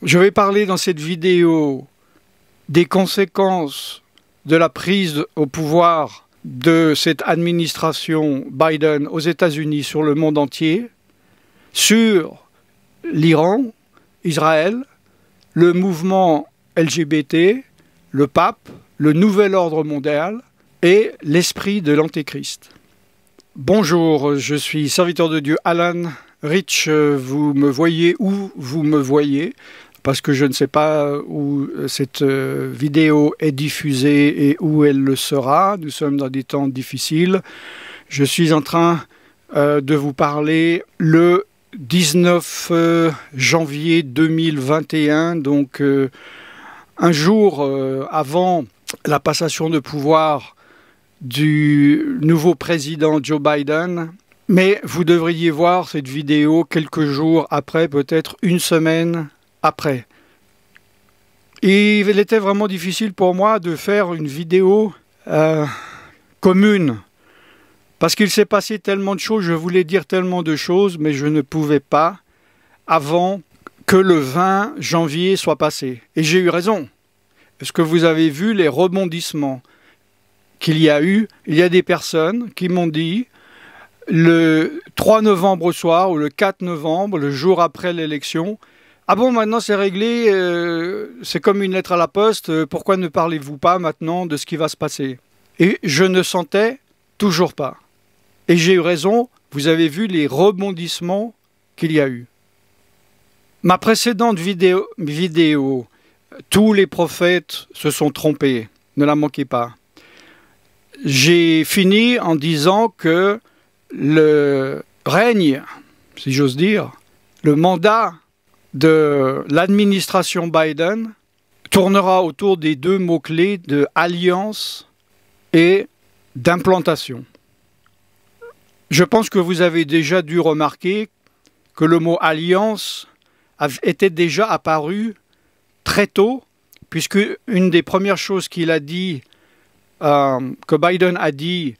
Je vais parler dans cette vidéo des conséquences de la prise au pouvoir de cette administration Biden aux États-Unis sur le monde entier, sur l'Iran, Israël, le mouvement LGBT, le pape, le nouvel ordre mondial et l'esprit de l'Antéchrist. Bonjour, je suis serviteur de Dieu Alan Rich. Vous me voyez où vous me voyez, parce que je ne sais pas où cette vidéo est diffusée et où elle le sera. Nous sommes dans des temps difficiles. Je suis en train de vous parler le 19 janvier 2021, donc un jour avant la passation de pouvoir du nouveau président Joe Biden. Mais vous devriez voir cette vidéo quelques jours après, peut-être une semaine après. Et il était vraiment difficile pour moi de faire une vidéo commune, parce qu'il s'est passé tellement de choses, je voulais dire tellement de choses, mais je ne pouvais pas avant que le 20 janvier soit passé. Et j'ai eu raison. Est-ce que vous avez vu les rebondissements qu'il y a eu? Il y a des personnes qui m'ont dit le 3 novembre au soir ou le 4 novembre, le jour après l'élection, « Ah bon, maintenant c'est réglé, c'est comme une lettre à la poste, pourquoi ne parlez-vous pas maintenant de ce qui va se passer ?» Et je ne sentais toujours pas. Et j'ai eu raison, vous avez vu les rebondissements qu'il y a eu. Ma précédente vidéo, tous les prophètes se sont trompés, ne la manquez pas. J'ai fini en disant que le règne, si j'ose dire, le mandat de l'administration Biden tournera autour des deux mots-clés de alliance et d'implantation. Je pense que vous avez déjà dû remarquer que le mot alliance était déjà apparu très tôt, puisque une des premières choses qu'il a dit, que Biden a dit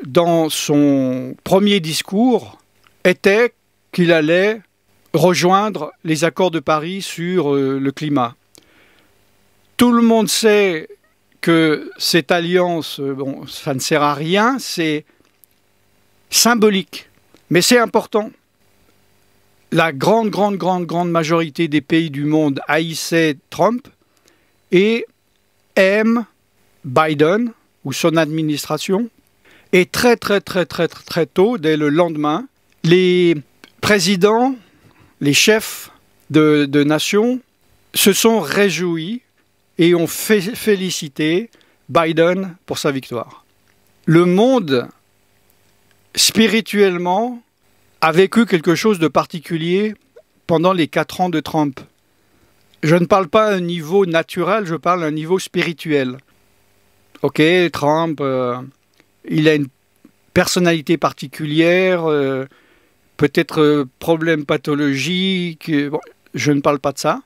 dans son premier discours, était qu'il allait rejoindre les accords de Paris sur le climat. Tout le monde sait que cette alliance, bon, ça ne sert à rien, c'est symbolique, mais c'est important. La grande majorité des pays du monde haïssait Trump et aime Biden ou son administration. Et très tôt, dès le lendemain, les présidents, les chefs de nations se sont réjouis et ont félicité Biden pour sa victoire. Le monde, spirituellement, a vécu quelque chose de particulier pendant les 4 ans de Trump. Je ne parle pas à un niveau naturel, je parle à un niveau spirituel. Ok, Trump, il a une personnalité particulière, peut-être problème pathologique, bon, je ne parle pas de ça.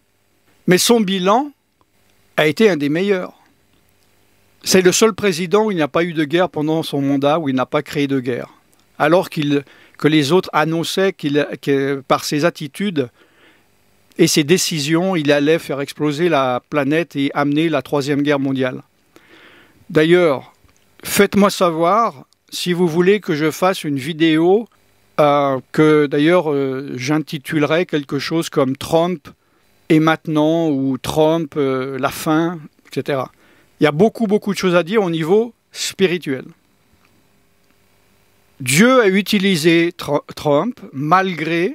Mais son bilan a été un des meilleurs. C'est le seul président où il n'y a pas eu de guerre pendant son mandat, où il n'a pas créé de guerre. Alors que les autres annonçaient que par ses attitudes et ses décisions, il allait faire exploser la planète et amener la 3e guerre mondiale. D'ailleurs, faites-moi savoir si vous voulez que je fasse une vidéo que d'ailleurs j'intitulerai quelque chose comme Trump et maintenant, ou Trump, la fin, etc. Il y a beaucoup de choses à dire au niveau spirituel. Dieu a utilisé Trump malgré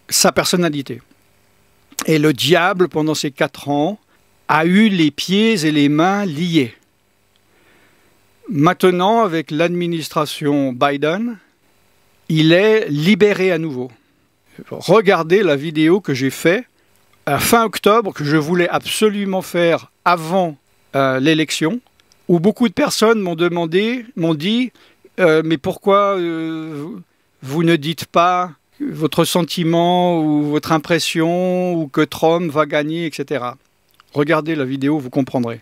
sa personnalité. Et le diable, pendant ces 4 ans, a eu les pieds et les mains liés. Maintenant, avec l'administration Biden, il est libéré à nouveau. Regardez la vidéo que j'ai faite à fin octobre, que je voulais absolument faire avant l'élection, où beaucoup de personnes m'ont dit mais pourquoi vous ne dites pas votre sentiment ou votre impression ou que Trump va gagner, etc. Regardez la vidéo, vous comprendrez.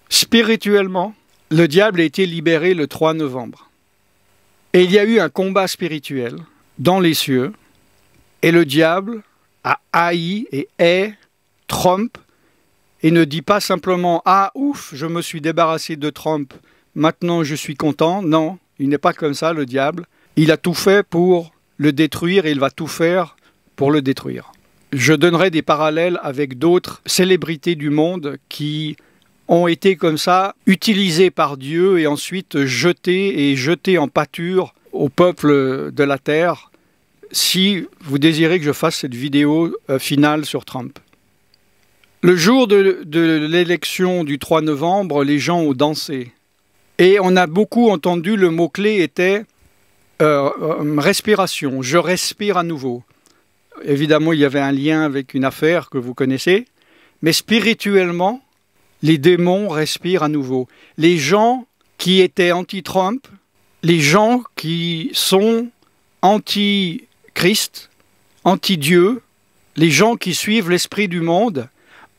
Spirituellement, le diable a été libéré le 3 novembre. Et il y a eu un combat spirituel dans les cieux, et le diable a haï et hait Trump et ne dit pas simplement « Ah, ouf, je me suis débarrassé de Trump, maintenant je suis content ». Non, il n'est pas comme ça, le diable. Il a tout fait pour le détruire et il va tout faire pour le détruire. Je donnerai des parallèles avec d'autres célébrités du monde qui ont été comme ça utilisées par Dieu et ensuite jetées en pâture au peuple de la terre, si vous désirez que je fasse cette vidéo finale sur Trump. Le jour de l'élection du 3 novembre, les gens ont dansé. Et on a beaucoup entendu, le mot-clé était respiration, je respire à nouveau. Évidemment, il y avait un lien avec une affaire que vous connaissez, mais spirituellement, les démons respirent à nouveau. Les gens qui étaient anti-Trump, les gens qui sont anti-Christ, anti-Dieu, les gens qui suivent l'esprit du monde,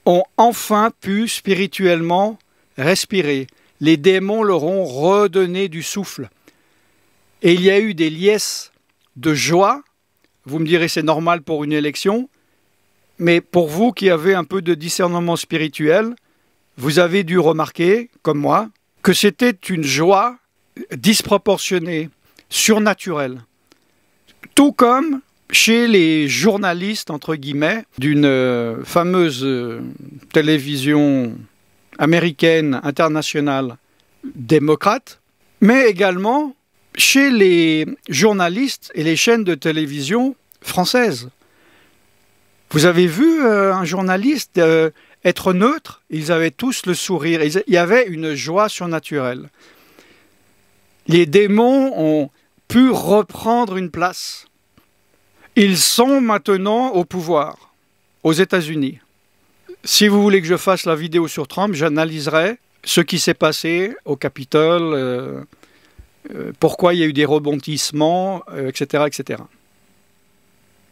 ont enfin pu spirituellement respirer. Les démons leur ont redonné du souffle. Et il y a eu des liesses de joie. Vous me direz c'est normal pour une élection, mais pour vous qui avez un peu de discernement spirituel, vous avez dû remarquer, comme moi, que c'était une joie disproportionnée, surnaturelle. Tout comme chez les journalistes, entre guillemets, d'une fameuse télévision américaine, internationale, démocrate, mais également chez les journalistes et les chaînes de télévision françaises. Vous avez vu un journaliste être neutre? Ils avaient tous le sourire. Il y avait une joie surnaturelle. Les démons ont pu reprendre une place. Ils sont maintenant au pouvoir, aux États-Unis. Si vous voulez que je fasse la vidéo sur Trump, j'analyserai ce qui s'est passé au Capitole, pourquoi il y a eu des rebondissements, etc., etc.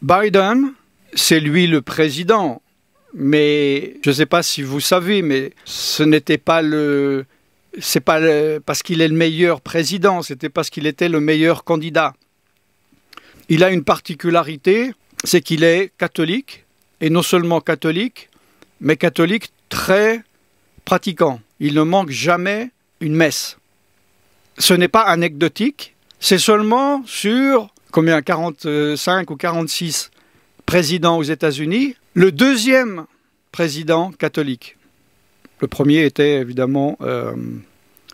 Biden, c'est lui le président, mais je ne sais pas si vous savez, mais ce n'était pas parce qu'il est le meilleur président, c'était parce qu'il était le meilleur candidat. Il a une particularité, c'est qu'il est catholique, et non seulement catholique, mais catholique très pratiquant. Il ne manque jamais une messe. Ce n'est pas anecdotique, c'est seulement sur, 45 ou 46 présidents aux États-Unis, le deuxième président catholique. Le premier était évidemment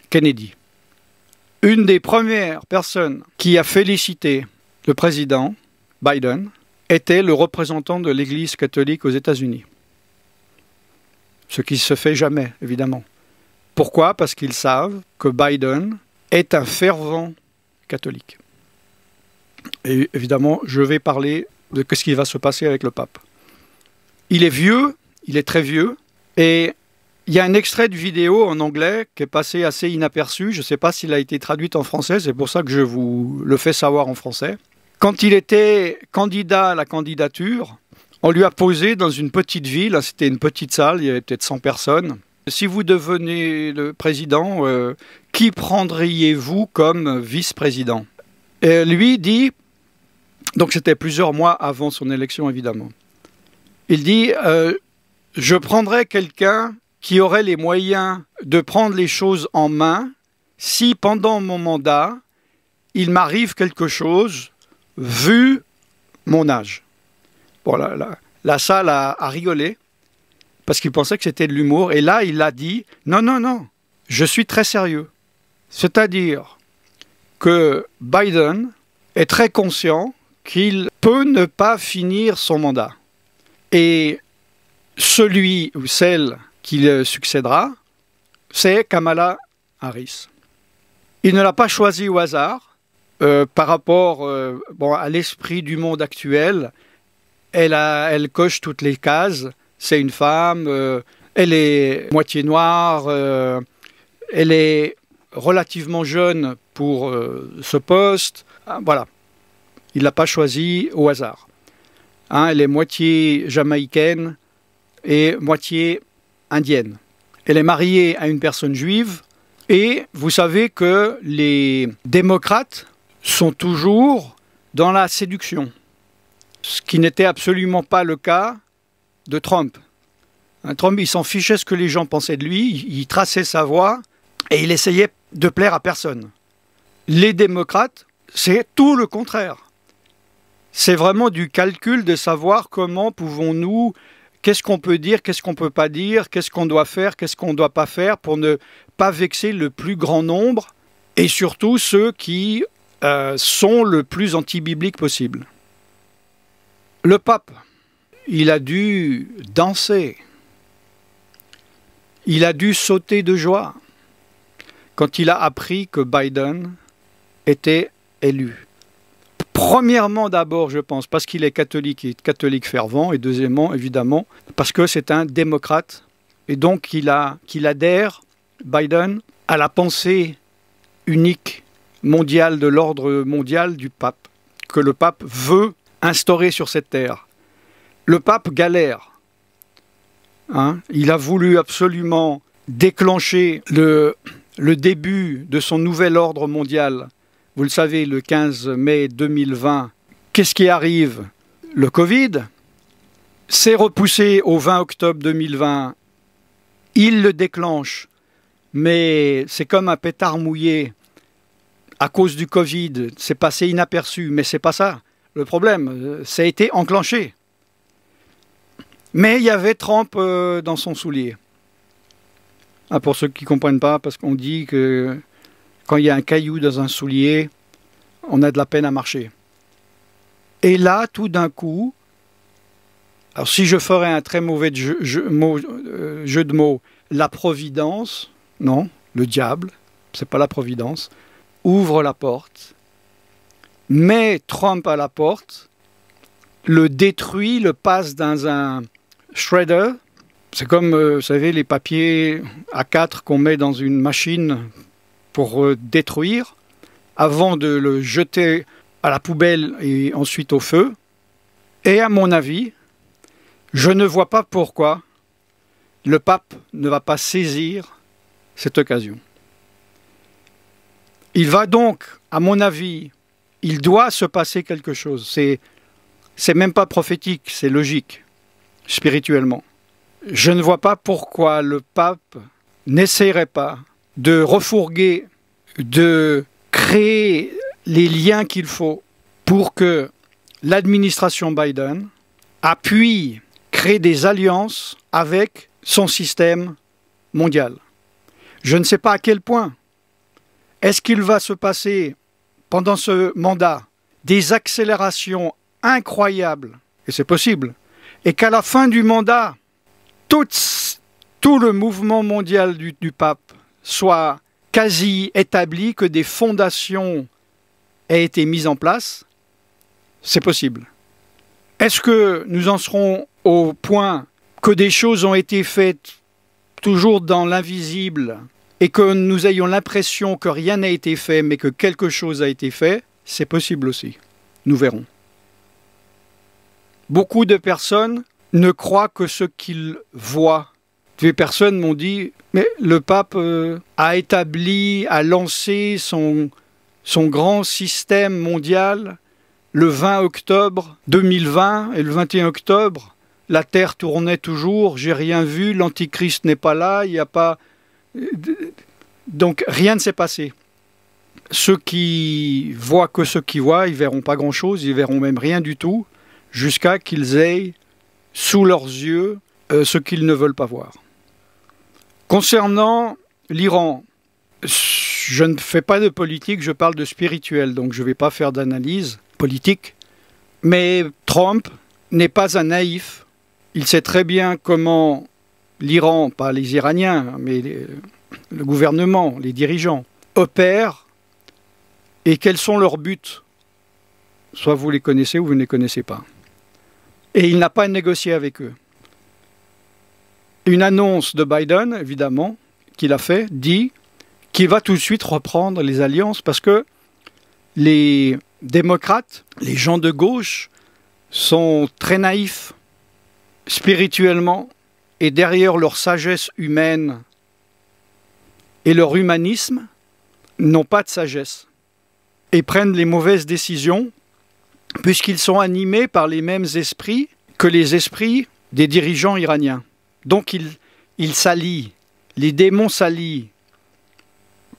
Kennedy. Une des premières personnes qui a félicité le président Biden était le représentant de l'Église catholique aux États-Unis. Ce qui ne se fait jamais, évidemment. Pourquoi? Parce qu'ils savent que Biden est un fervent catholique. Et évidemment, je vais parler de ce qui va se passer avec le pape. Il est vieux, il est très vieux, et il y a un extrait de vidéo en anglais qui est passé assez inaperçu. Je ne sais pas s'il a été traduit en français, c'est pour ça que je vous le fais savoir en français. Quand il était candidat à la candidature, on lui a posé dans une petite ville, c'était une petite salle, il y avait peut-être 100 personnes. Si vous devenez le président, qui prendriez-vous comme vice-président? Et lui dit, donc c'était plusieurs mois avant son élection évidemment, il dit je prendrais quelqu'un qui aurait les moyens de prendre les choses en main si pendant mon mandat, il m'arrive quelque chose vu mon âge. Bon, la salle a rigolé parce qu'il pensait que c'était de l'humour. Et là, il a dit « Non, non, non, je suis très sérieux. » C'est-à-dire que Biden est très conscient qu'il peut ne pas finir son mandat. Et celui ou celle qui le succédera, c'est Kamala Harris. Il ne l'a pas choisi au hasard. Par rapport à l'esprit du monde actuel, elle coche toutes les cases. C'est une femme, elle est moitié noire, elle est relativement jeune pour ce poste. Voilà, il ne l'a pas choisi au hasard. Elle est moitié jamaïcaine et moitié indienne. Elle est mariée à une personne juive et vous savez que les démocrates sont toujours dans la séduction. ce qui n'était absolument pas le cas de Trump. Trump, il s'en fichait ce que les gens pensaient de lui, il traçait sa voie et il essayait de plaire à personne. Les démocrates, c'est tout le contraire. C'est vraiment du calcul de savoir comment pouvons-nous, qu'est-ce qu'on peut dire, qu'est-ce qu'on ne peut pas dire, qu'est-ce qu'on doit faire, qu'est-ce qu'on ne doit pas faire pour ne pas vexer le plus grand nombre et surtout ceux qui sont le plus anti-bibliques possible. Le pape, il a dû danser, il a dû sauter de joie quand il a appris que Biden était élu. Premièrement, d'abord, je pense, parce qu'il est catholique fervent, et deuxièmement, évidemment, parce que c'est un démocrate, et donc qu'il adhère, Biden, à la pensée unique mondiale de l'ordre mondial du pape, que le pape veut instaurer sur cette terre. Le pape galère. Il a voulu absolument déclencher le début de son nouvel ordre mondial. Vous le savez, le 15 mai 2020, qu'est-ce qui arrive? Le Covid. C'est repoussé au 20 octobre 2020. Il le déclenche, mais c'est comme un pétard mouillé. À cause du Covid, c'est passé inaperçu, mais c'est pas ça. Le problème, ça a été enclenché. Mais il y avait Trump dans son soulier. Pour ceux qui ne comprennent pas, parce qu'on dit que quand il y a un caillou dans un soulier, on a de la peine à marcher. Et là, tout d'un coup, alors si je ferais un très mauvais jeu de mots, la providence, non, le diable, c'est pas la providence, ouvre la porte, met Trump à la porte, le détruit, le passe dans un shredder. C'est comme, vous savez, les papiers A4 qu'on met dans une machine pour détruire, avant de le jeter à la poubelle et ensuite au feu. Et à mon avis, je ne vois pas pourquoi le pape ne va pas saisir cette occasion. Il va donc, à mon avis, il doit se passer quelque chose. C'est même pas prophétique, c'est logique, spirituellement. Je ne vois pas pourquoi le pape n'essaierait pas de refourguer, de créer les liens qu'il faut pour que l'administration Biden appuie, crée des alliances avec son système mondial. Je ne sais pas à quel point. Est-ce qu'il va se passer, pendant ce mandat, des accélérations incroyables, et c'est possible, et qu'à la fin du mandat, tout le mouvement mondial du pape soit quasi établi, que des fondations aient été mises en place? C'est possible. Est-ce que nous en serons au point que des choses ont été faites toujours dans l'invisible et que nous ayons l'impression que rien n'a été fait, mais que quelque chose a été fait? C'est possible aussi. Nous verrons. Beaucoup de personnes ne croient que ce qu'ils voient. Des personnes m'ont dit, mais le pape a établi, a lancé son grand système mondial le 20 octobre 2020 et le 21 octobre. La Terre tournait toujours, j'ai rien vu, l'Antichrist n'est pas là, il n'y a pas... Donc rien ne s'est passé. Ceux qui voient que ceux qui voient, ils ne verront pas grand-chose, ils ne verront même rien du tout, jusqu'à qu'ils aient sous leurs yeux ce qu'ils ne veulent pas voir. Concernant l'Iran, je ne fais pas de politique, je parle de spirituel, donc je ne vais pas faire d'analyse politique. Mais Trump n'est pas un naïf. Il sait très bien comment l'Iran, pas les Iraniens, mais le gouvernement, les dirigeants, opèrent et quels sont leurs buts. Soit vous les connaissez ou vous ne les connaissez pas. Et il n'a pas négocié avec eux. Une annonce de Biden, évidemment, qu'il a fait, dit qu'il va tout de suite reprendre les alliances parce que les démocrates, les gens de gauche, sont très naïfs spirituellement et derrière leur sagesse humaine et leur humanisme, n'ont pas de sagesse et prennent les mauvaises décisions puisqu'ils sont animés par les mêmes esprits que les esprits des dirigeants iraniens. Donc ils s'allient, les démons s'allient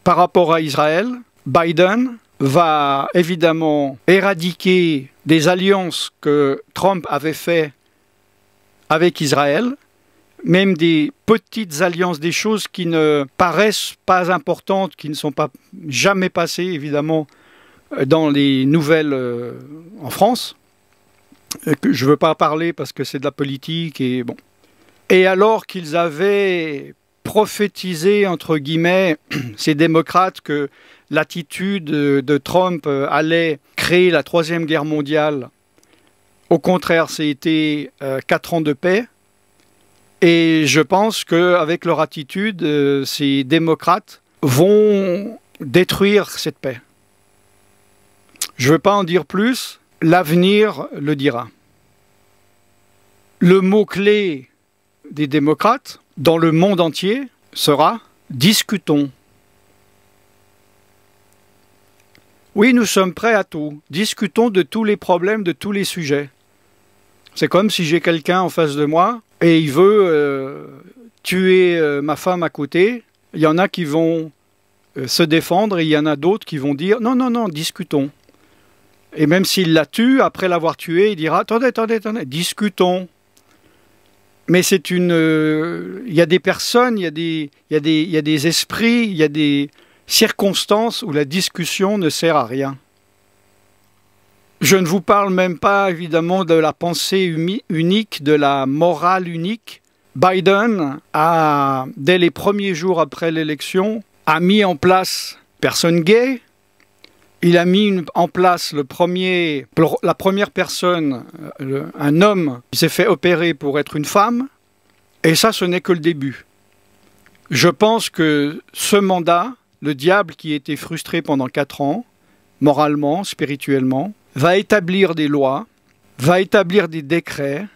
par rapport à Israël. Biden va évidemment éradiquer des alliances que Trump avait faites avec Israël, même des petites alliances, des choses qui ne paraissent pas importantes, qui ne sont pas jamais passées évidemment dans les nouvelles en France. Je ne veux pas parler parce que c'est de la politique et bon. Et alors qu'ils avaient prophétisé, entre guillemets, ces démocrates, que l'attitude de Trump allait créer la Troisième Guerre mondiale, au contraire, c'était 4 ans de paix. Et je pense qu'avec leur attitude, ces démocrates vont détruire cette paix. Je ne veux pas en dire plus, l'avenir le dira. Le mot-clé des démocrates dans le monde entier sera « discutons ». Oui, nous sommes prêts à tout. Discutons de tous les problèmes, de tous les sujets. C'est comme si j'ai quelqu'un en face de moi et il veut tuer ma femme à côté. Il y en a qui vont se défendre et il y en a d'autres qui vont dire « non, non, non, discutons ». Et même s'il la tue, après l'avoir tuée, il dira « attendez, discutons ». Mais c'est une... il y a des personnes, il y a des esprits, il y a des circonstances où la discussion ne sert à rien. Je ne vous parle même pas, évidemment, de la pensée unique, de la morale unique. Biden a, dès les premiers jours après l'élection, a mis en place personne gay. Il a mis en place la première personne, un homme qui s'est fait opérer pour être une femme. Et ça, ce n'est que le début. Je pense que ce mandat, le diable qui a été frustré pendant 4 ans, moralement, spirituellement, va établir des lois, va établir des décrets,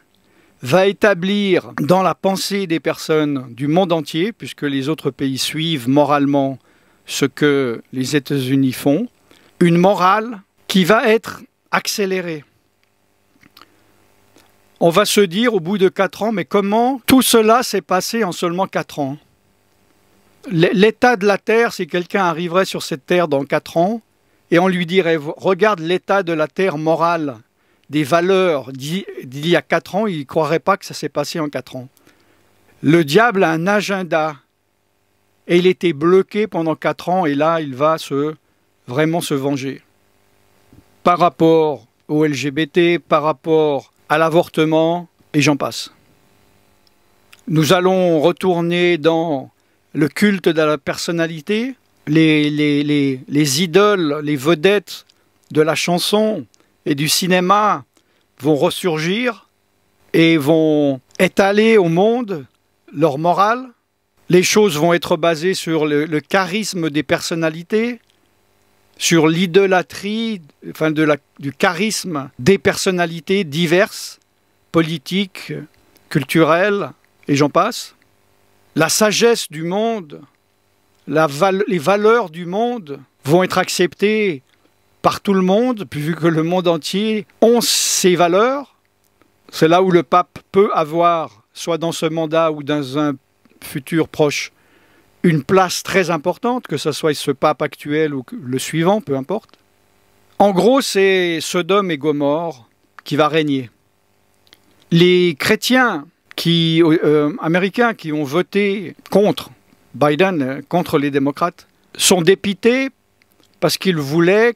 va établir dans la pensée des personnes du monde entier, puisque les autres pays suivent moralement ce que les États-Unis font, une morale qui va être accélérée. On va se dire au bout de 4 ans, mais comment tout cela s'est passé en seulement 4 ans? L'état de la Terre, si quelqu'un arriverait sur cette Terre dans 4 ans, et on lui dirait, regarde l'état de la Terre morale, des valeurs d'il y a 4 ans, il ne croirait pas que ça s'est passé en 4 ans. Le diable a un agenda, et il était bloqué pendant 4 ans, et là, il va vraiment se venger. Par rapport au LGBT, par rapport à l'avortement, et j'en passe. Nous allons retourner dans le culte de la personnalité, les idoles, les vedettes de la chanson et du cinéma vont ressurgir et vont étaler au monde leur morale. Les choses vont être basées sur le charisme des personnalités, sur l'idolâtrie, du charisme des personnalités diverses, politiques, culturelles, et j'en passe. La sagesse du monde, les valeurs du monde vont être acceptées par tout le monde, vu que le monde entier ont ces valeurs. C'est là où le pape peut avoir, soit dans ce mandat ou dans un futur proche, une place très importante, que ce soit ce pape actuel ou le suivant, peu importe. En gros, c'est Sodome et Gomorrhe qui va régner. Les chrétiens américains qui ont voté contre Biden, contre les démocrates, sont dépités parce qu'ils voulaient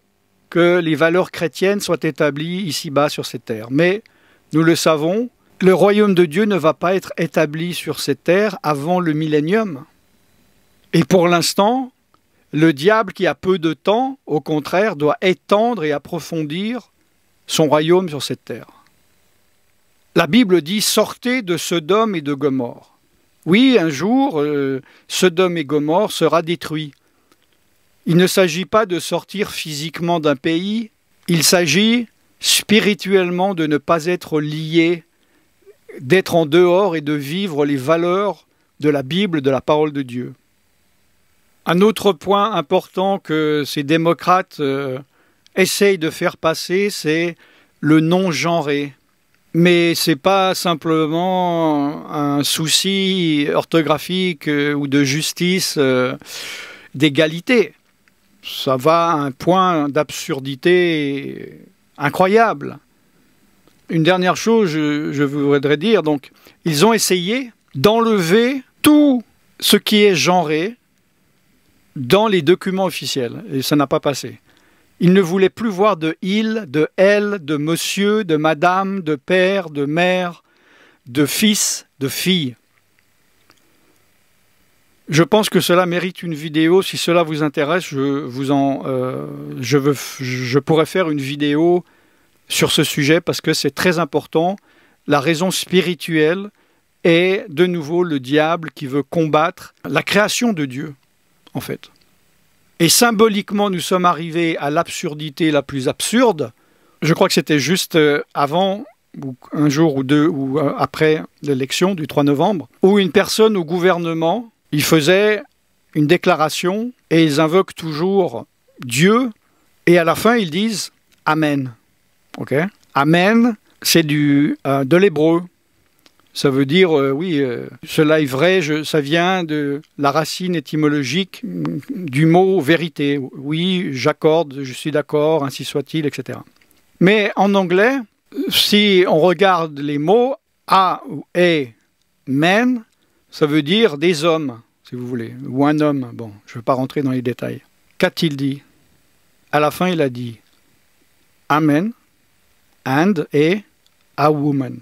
que les valeurs chrétiennes soient établies ici-bas sur cette terre. Mais, nous le savons, le royaume de Dieu ne va pas être établi sur cette terre avant le millénium. Et pour l'instant, le diable qui a peu de temps, au contraire, doit étendre et approfondir son royaume sur cette terre. La Bible dit « Sortez de Sodome et de Gomorrhe ». Oui, un jour, Sodome et Gomorrhe sera détruit. Il ne s'agit pas de sortir physiquement d'un pays, il s'agit spirituellement de ne pas être lié, d'être en dehors et de vivre les valeurs de la Bible, de la parole de Dieu. Un autre point important que ces démocrates essayent de faire passer, c'est le non-genré. Mais ce n'est pas simplement un souci orthographique ou de justice, d'égalité. Ça va à un point d'absurdité incroyable. Une dernière chose, je voudrais dire, donc, ils ont essayé d'enlever tout ce qui est genré dans les documents officiels, et ça n'a pas passé. Ils ne voulaient plus voir de il, de elle, de monsieur, de madame, de père, de mère, de fils, de fille. Je pense que cela mérite une vidéo. Si cela vous intéresse, je pourrais faire une vidéo sur ce sujet parce que c'est très important. La raison spirituelle est de nouveau le diable qui veut combattre la création de Dieu, en fait. Et symboliquement, nous sommes arrivés à l'absurdité la plus absurde. Je crois que c'était juste avant, ou un jour ou deux, ou après l'élection du 3 novembre, où une personne au gouvernement, il faisait une déclaration et ils invoquent toujours Dieu et à la fin ils disent Amen. Okay? Amen, c'est de l'hébreu. Ça veut dire, cela est vrai, ça vient de la racine étymologique du mot vérité. Oui, j'accorde, je suis d'accord, ainsi soit-il, etc. Mais en anglais, si on regarde les mots, a ou e, men, ça veut dire des hommes, si vous voulez, ou un homme. Bon, je ne vais pas rentrer dans les détails. Qu'a-t-il dit? À la fin, il a dit Amen and a woman.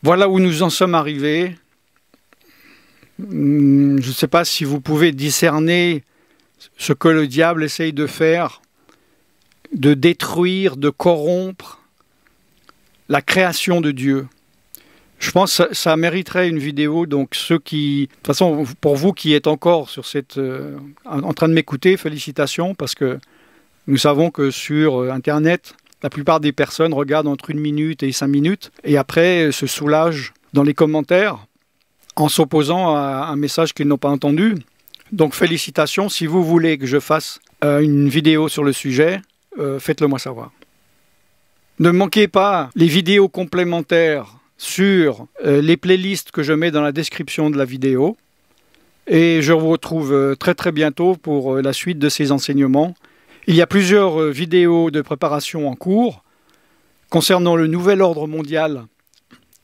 Voilà où nous en sommes arrivés. Je ne sais pas si vous pouvez discerner ce que le diable essaye de faire, de détruire, de corrompre la création de Dieu. Je pense que ça mériterait une vidéo. Donc ceux qui, de toute façon, pour vous qui êtes encore sur en train de m'écouter, félicitations, parce que nous savons que sur Internet, la plupart des personnes regardent entre 1 minute et 5 minutes et après se soulagent dans les commentaires en s'opposant à un message qu'ils n'ont pas entendu. Donc félicitations. Si vous voulez que je fasse une vidéo sur le sujet, faites-le moi savoir. Ne manquez pas les vidéos complémentaires sur les playlists que je mets dans la description de la vidéo. Et je vous retrouve très très bientôt pour la suite de ces enseignements. Il y a plusieurs vidéos de préparation en cours concernant le nouvel ordre mondial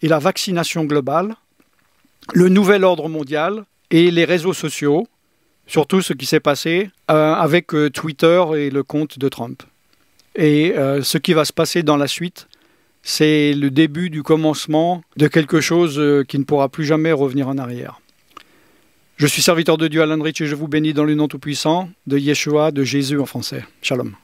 et la vaccination globale, le nouvel ordre mondial et les réseaux sociaux, surtout ce qui s'est passé avec Twitter et le compte de Trump. Et ce qui va se passer dans la suite, c'est le début du commencement de quelque chose qui ne pourra plus jamais revenir en arrière. Je suis serviteur de Dieu Alan Rich et je vous bénis dans le nom tout-puissant de Yeshua, de Jésus en français. Shalom.